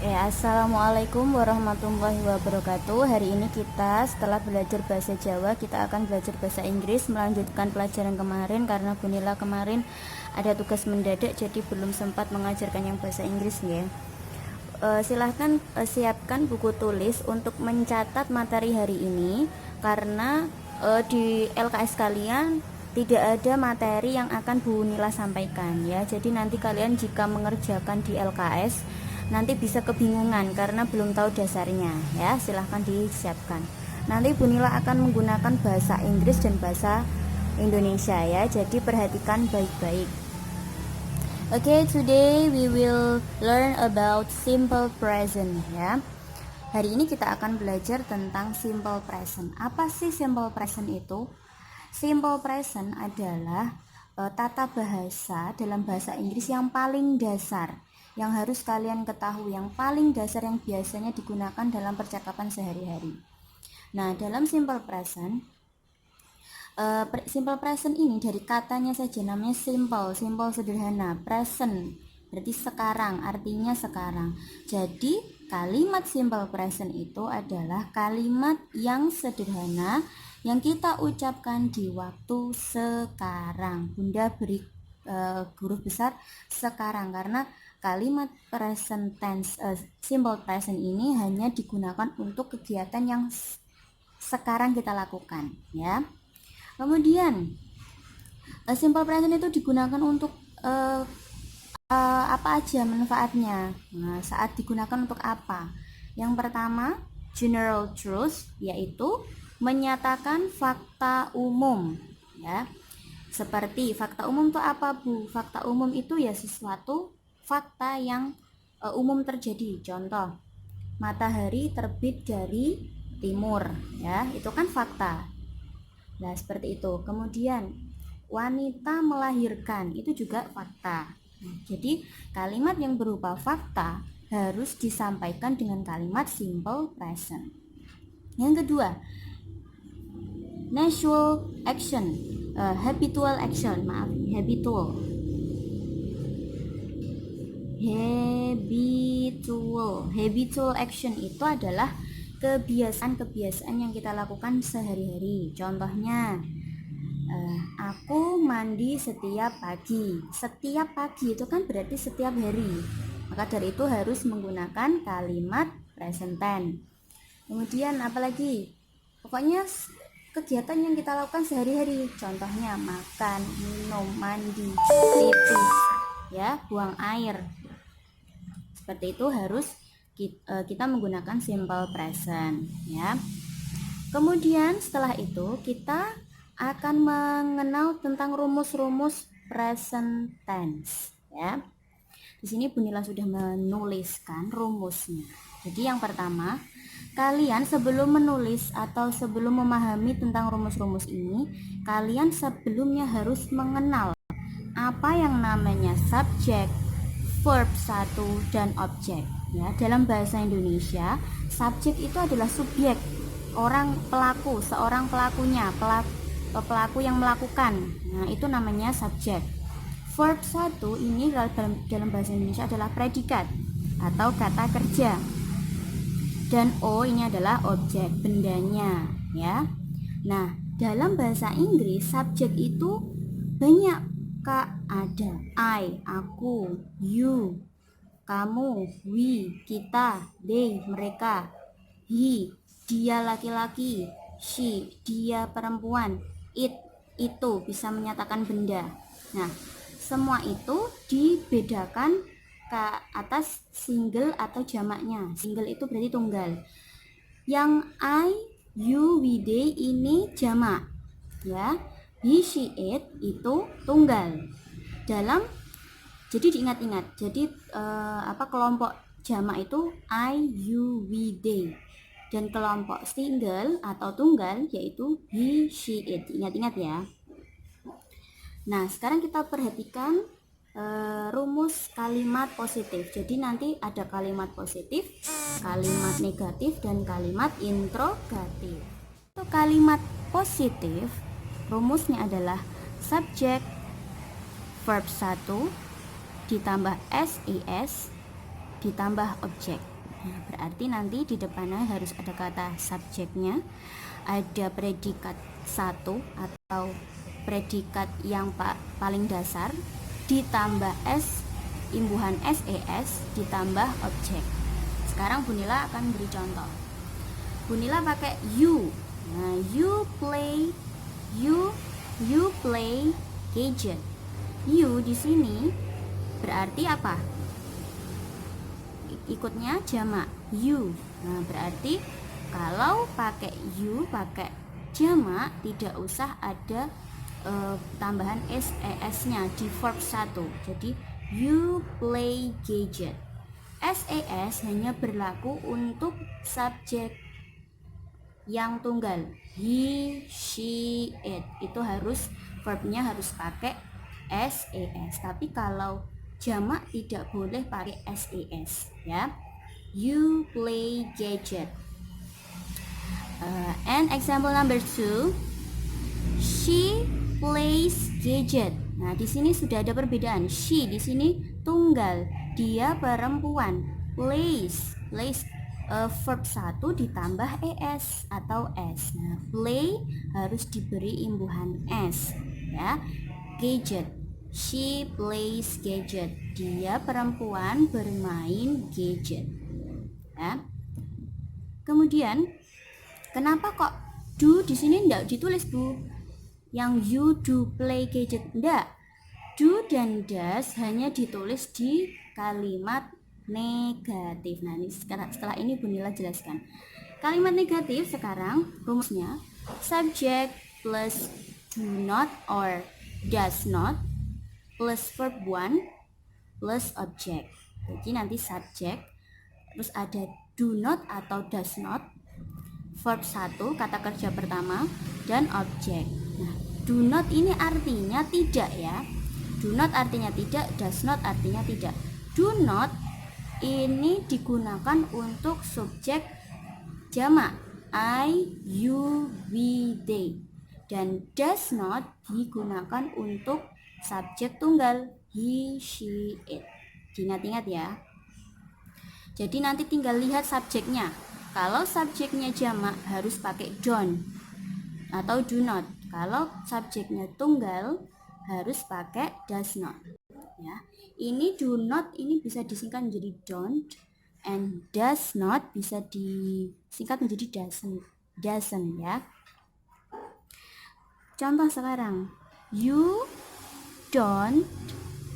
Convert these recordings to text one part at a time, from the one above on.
Assalamualaikum warahmatullahi wabarakatuh. Hari ini kita setelah belajar bahasa Jawa, kita akan belajar bahasa Inggris, melanjutkan pelajaran kemarin karena Bunila kemarin ada tugas mendadak jadi belum sempat mengajarkan yang bahasa Inggris ya. Silahkan siapkan buku tulis untuk mencatat materi hari ini karena di LKS kalian tidak ada materi yang akan Bu Nila sampaikan ya. Jadi nanti kalian jika mengerjakan di LKS nanti bisa kebingungan karena belum tahu dasarnya ya. Silahkan disiapkan. Nanti Bu Nila akan menggunakan bahasa Inggris dan bahasa Indonesia ya. Jadi perhatikan baik-baik. Okay, today we will learn about simple present ya. Hari ini kita akan belajar tentang simple present. Apa sih simple present itu? Simple present adalah tata bahasa dalam bahasa Inggris yang paling dasar, yang harus kalian ketahui, yang paling dasar yang biasanya digunakan dalam percakapan sehari-hari. Nah, dalam simple present ini dari katanya saja namanya simple sederhana, present berarti sekarang, artinya sekarang. Jadi kalimat simple present itu adalah kalimat yang sederhana yang kita ucapkan di waktu sekarang. Bunda beri huruf besar sekarang karena kalimat present tense simple present ini hanya digunakan untuk kegiatan yang sekarang kita lakukan ya. Kemudian simple present itu digunakan untuk apa aja manfaatnya. Nah, saat digunakan untuk apa? Yang pertama, general truth, yaitu menyatakan fakta umum ya. Seperti fakta umum itu apa, Bu? Fakta umum itu ya sesuatu fakta yang umum terjadi. Contoh, matahari terbit dari timur ya, itu kan fakta. Nah, seperti itu. Kemudian wanita melahirkan, itu juga fakta. Nah, jadi kalimat yang berupa fakta harus disampaikan dengan kalimat simple present. Yang kedua, natural action, habitual action, habitual action itu adalah kebiasaan yang kita lakukan sehari-hari. Contohnya, aku mandi setiap pagi. Setiap pagi itu kan berarti setiap hari. Maka dari itu harus menggunakan kalimat present tense. Kemudian apalagi? Pokoknya kegiatan yang kita lakukan sehari-hari. Contohnya makan, minum, mandi, pipis, ya, buang air. Seperti itu harus kita menggunakan simple present ya. Kemudian setelah itu kita akan mengenal tentang rumus-rumus present tense ya. Di sini Bunila sudah menuliskan rumusnya. Jadi yang pertama, kalian sebelum menulis atau sebelum memahami tentang rumus-rumus ini, kalian sebelumnya harus mengenal apa yang namanya subjek, verb 1 dan objek ya. Dalam bahasa Indonesia, subjek itu adalah subjek, orang pelaku, seorang pelakunya, pelaku yang melakukan. Nah, itu namanya subjek. Verb 1 ini dalam bahasa Indonesia adalah predikat atau kata kerja. Dan O ini adalah objek, bendanya ya. Nah, dalam bahasa Inggris subjek itu banyak, Kak. Ada I, aku, you, kamu, we, kita, they, mereka, he, dia laki-laki, she, dia perempuan, it, itu bisa menyatakan benda. Nah, semua itu dibedakan ke atas single atau jamaknya. Single itu berarti tunggal. Yang I, you, we, they ini jamak ya. He, she, it itu tunggal. Jadi diingat-ingat. Jadi kelompok jamak itu I, you, we, they. Dan kelompok single atau tunggal yaitu he, she, it. Ingat-ingat ya. Nah, sekarang kita perhatikan rumus kalimat positif. Jadi nanti ada kalimat positif, kalimat negatif, dan kalimat interrogatif. Untuk kalimat positif, rumusnya adalah subjek verb 1 ditambah SES ditambah objek. Nah, berarti nanti di depannya harus ada kata subjeknya, ada predikat satu atau predikat yang paling dasar, ditambah s, imbuhan ses, ditambah objek. Sekarang Bunila akan beri contoh. Bunila pakai you. Nah, you play gadget. You di sini berarti apa? Ikutnya jamak you. Nah, berarti kalau pakai you, pakai jamak, tidak usah ada tambahan ses-nya di verb 1. Jadi you play gadget. Ses hanya berlaku untuk subjek yang tunggal, he, she, it. Itu harus verbnya harus pakai ses. Tapi kalau jamak tidak boleh pakai ses, ya. You play gadget. And example number 2, she plays gadget. Nah, di sini sudah ada perbedaan. She di sini tunggal, dia perempuan. Plays verb 1 ditambah es atau s. Nah, play harus diberi imbuhan s, ya. Gadget, she plays gadget. Dia perempuan bermain gadget, ya. Kemudian kenapa kok do di sini enggak ditulis, Bu? Yang you do play gadget, enggak. Do dan does hanya ditulis di kalimat negatif. Nah, ini setelah ini Bunila jelaskan. Kalimat negatif sekarang rumusnya subject plus do not or does not plus verb 1 plus object. Jadi nanti subject, terus ada do not atau does not, verb 1 kata kerja pertama, dan object. Nah, do not ini artinya tidak, ya. Do not artinya tidak, does not artinya tidak. Do not ini digunakan untuk subjek jamak I, you, we, they. Dan does not digunakan untuk subjek tunggal he, she, it. Diingat-ingat, ya. Jadi nanti tinggal lihat subjeknya. Kalau subjeknya jamak harus pakai don't atau do not. Kalau subjeknya tunggal harus pakai does not, ya. Ini do not ini bisa disingkat menjadi don't, and does not bisa disingkat menjadi doesn't, ya. Contoh sekarang, you don't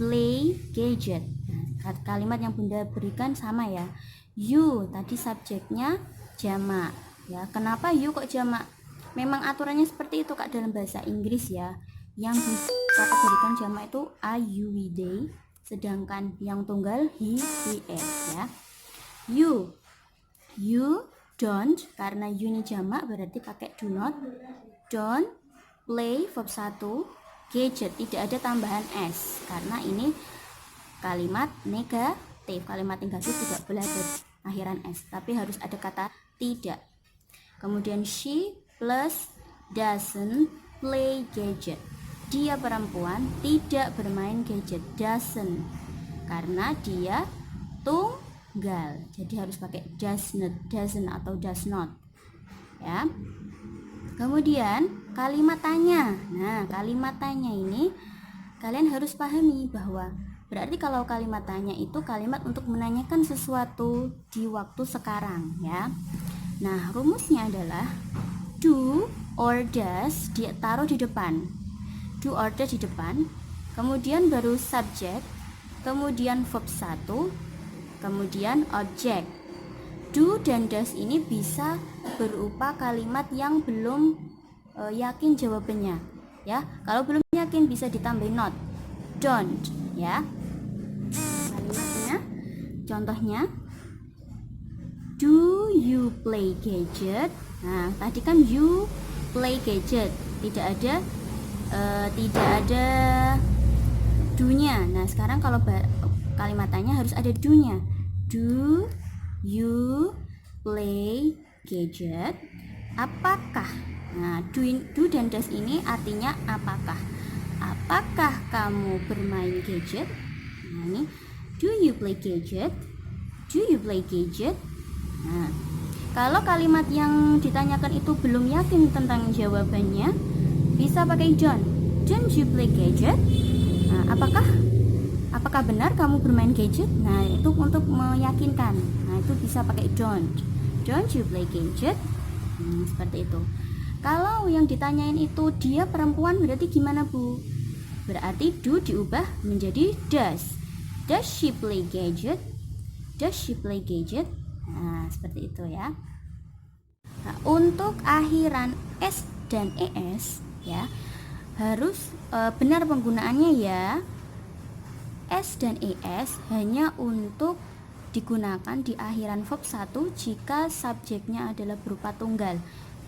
play gadget. Nah, kalimat yang Bunda berikan sama, ya. You tadi subjeknya jamak, ya. Kenapa you kok jamak? Memang aturannya seperti itu, Kak, dalam bahasa Inggris, ya. Yang dikategorikan jamak itu I, you, we, they, sedangkan yang tunggal he, she, it, ya. You don't, karena you ini jamak berarti pakai do not. Don't play verb 1, gadget tidak ada tambahan s karena ini kalimat negatif. Kalimat negatif tidak boleh ada akhiran s, tapi harus ada kata tidak. Kemudian she plus doesn't play gadget. Dia perempuan tidak bermain gadget, doesn't, karena dia tunggal. Jadi harus pakai doesn't atau does not, ya. Kemudian kalimat tanya. Nah, kalimat tanya ini kalian harus pahami bahwa berarti kalau kalimat tanya itu kalimat untuk menanyakan sesuatu di waktu sekarang, ya. Nah, rumusnya adalah do or does ditaruh di depan. Do or does di depan, kemudian baru subject, kemudian verb 1, kemudian object. Do dan does ini bisa berupa kalimat yang belum yakin jawabannya, ya. Kalau belum yakin bisa ditambahin not, don't, ya. Kalimatnya, contohnya, do you play gadget? Nah, tadi kan you play gadget, tidak ada do-nya. Nah, sekarang kalau kalimat tanya harus ada do-nya. Do you play gadget? Apakah? Nah, do dan does ini artinya apakah. Apakah kamu bermain gadget? Nah, ini do you play gadget? Do you play gadget? Nah, kalau kalimat yang ditanyakan itu belum yakin tentang jawabannya, bisa pakai don't. Don't you play gadget? Nah, apakah benar kamu bermain gadget? Nah, itu untuk meyakinkan. Nah, itu bisa pakai don't. Don't you play gadget? Seperti itu. Kalau yang ditanyain itu dia perempuan, berarti gimana, Bu? Berarti do diubah menjadi does. Does she play gadget? Does she play gadget? Nah, seperti itu ya. Nah, untuk akhiran s dan es ya, harus benar penggunaannya ya. S dan es hanya untuk digunakan di akhiran verb 1 jika subjeknya adalah berupa tunggal.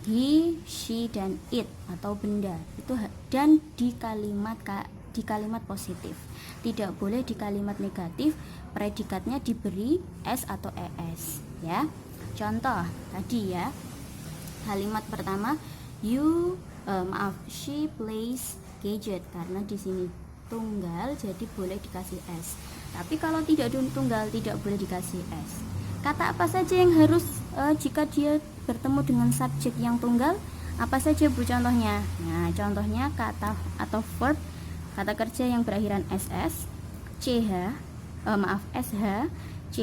He, she, dan it atau benda itu, dan di kalimat positif. Tidak boleh di kalimat negatif predikatnya diberi s atau es ya. Contoh tadi ya, kalimat pertama she plays gadget, karena di sini tunggal jadi boleh dikasih s. Tapi kalau tidak tunggal tidak boleh dikasih s. Kata apa saja yang harus jika dia bertemu dengan subjek yang tunggal? Apa saja, Bu, contohnya? Nah, contohnya kata atau verb kata kerja yang berakhiran ss, sh, sh, ch,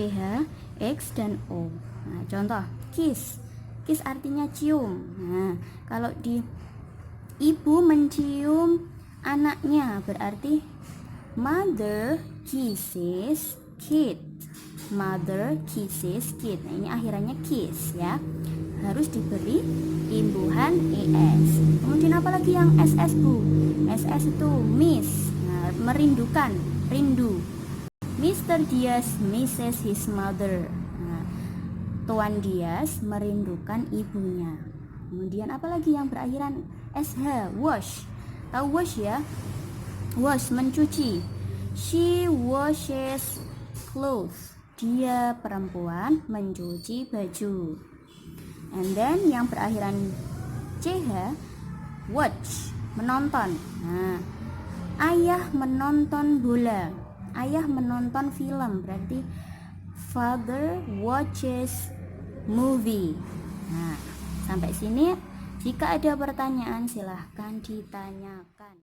x, dan o. Nah, contoh kiss. Kiss artinya cium. Nah, kalau di ibu mencium anaknya berarti mother kisses kid. Mother kisses kid. Nah, ini akhirannya kiss ya. Harus diberi imbuhan es. Kemudian apalagi yang ss, Bu? Ss itu miss. Nah, merindukan, rindu. Mr. Diaz misses his mother. Nah, Tuan Diaz merindukan ibunya. Kemudian apalagi yang berakhiran sh? Wash. Tahu wash ya? Wash, mencuci. She washes clothes. Dia perempuan mencuci baju. And then yang berakhiran ch, watch, menonton. Nah, ayah menonton bola. Ayah menonton film, berarti father watches movie. Nah, sampai sini jika ada pertanyaan silahkan ditanyakan.